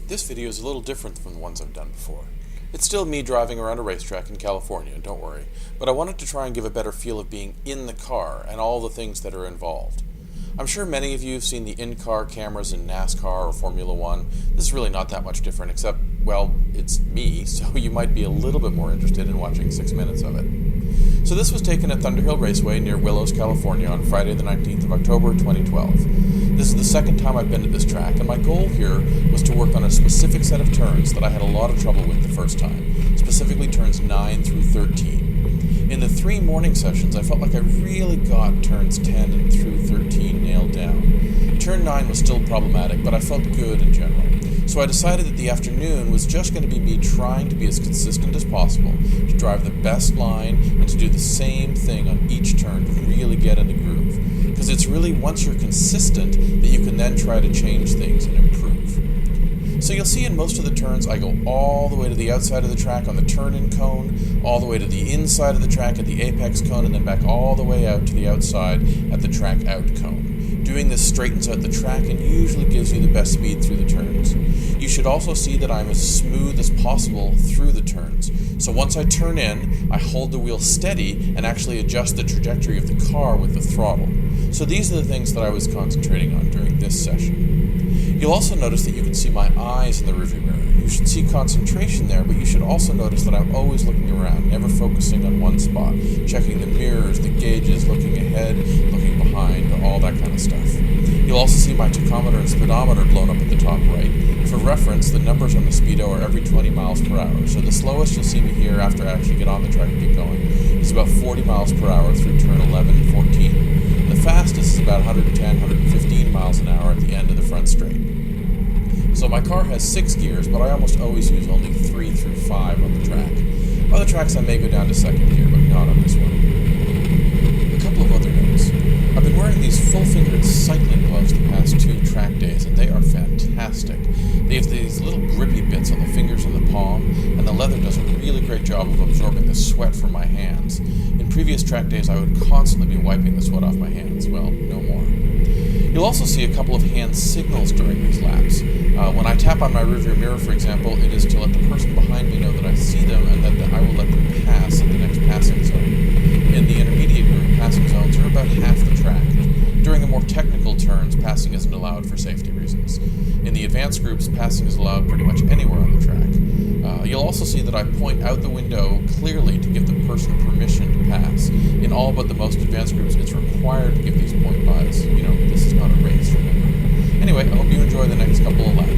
This video is a little different from the ones I've done before. It's still me driving around a racetrack in California, don't worry, but I wanted to try and give a better feel of being in the car and all the things that are involved. I'm sure many of you have seen the in-car cameras in NASCAR or Formula One. This is really not that much different, except, well, it's me, so you might be a little bit more interested in watching 6 minutes of it. So this was taken at Thunderhill Raceway near Willows, California on Friday the 19th of October 2012. This is the second time I've been to this track, and my goal here was to work on a specific set of turns that I had a lot of trouble with the first time, specifically turns 9 through 13. In the 3 morning sessions, I felt like I really got turns 10 and through 13 nailed down. Turn 9 was still problematic, but I felt good in general. So I decided that the afternoon was just going to be me trying to be as consistent as possible, to drive the best line, and to do the same thing on each turn to really get in the groove. Because it's really once you're consistent that you can then try to change things and improve. So you'll see in most of the turns I go all the way to the outside of the track on the turn-in cone, all the way to the inside of the track at the apex cone, and then back all the way out to the outside at the track out cone. Doing this straightens out the track and usually gives you the best speed through the turns. You should also see that I'm as smooth as possible through the turns. So once I turn in, I hold the wheel steady and actually adjust the trajectory of the car with the throttle. So these are the things that I was concentrating on during this session. You'll also notice that you can see my eyes in the rearview mirror. You should see concentration there, but you should also notice that I'm always looking around, never focusing on one spot, checking the mirrors, the gauges, looking ahead, looking behind, all that kind of stuff. You'll also see my tachometer and speedometer blown up at the top right. For reference, the numbers on the speedo are every 20 miles per hour, so the slowest you'll see me here after I actually get on the track and get going is about 40 miles per hour through turn 11 and 14. The fastest is about 110, 115 miles an hour at the end of the front straight. So my car has 6 gears, but I almost always use only 3 through 5 on the track. Other tracks I may go down to 2nd gear, but not on this one. A couple of other notes. I've been wearing these full-fingered cycling gloves the past 2 track days, and they are fantastic. They have these little grippy bits on the fingers and the palm, and the leather does a really great job of absorbing the sweat from my hands. In previous track days, I would constantly be wiping the sweat off my hands. Well, no more. You'll also see a couple of hand signals during these laps. When I tap on my rearview mirror, for example, it is to let the person behind me know that I see them and that I will let them pass at the next passing zone. In the intermediate group, passing zones are about half the track. During the more technical turns, passing isn't allowed for safety reasons. In the advanced groups, passing is allowed pretty much anywhere on the track. You'll also see that I point out the window clearly to give the person permission to pass. In all but the most advanced groups, it's required to give these point bys. You know, this is not a race, remember. Anyway, I hope you enjoy the next couple of laps.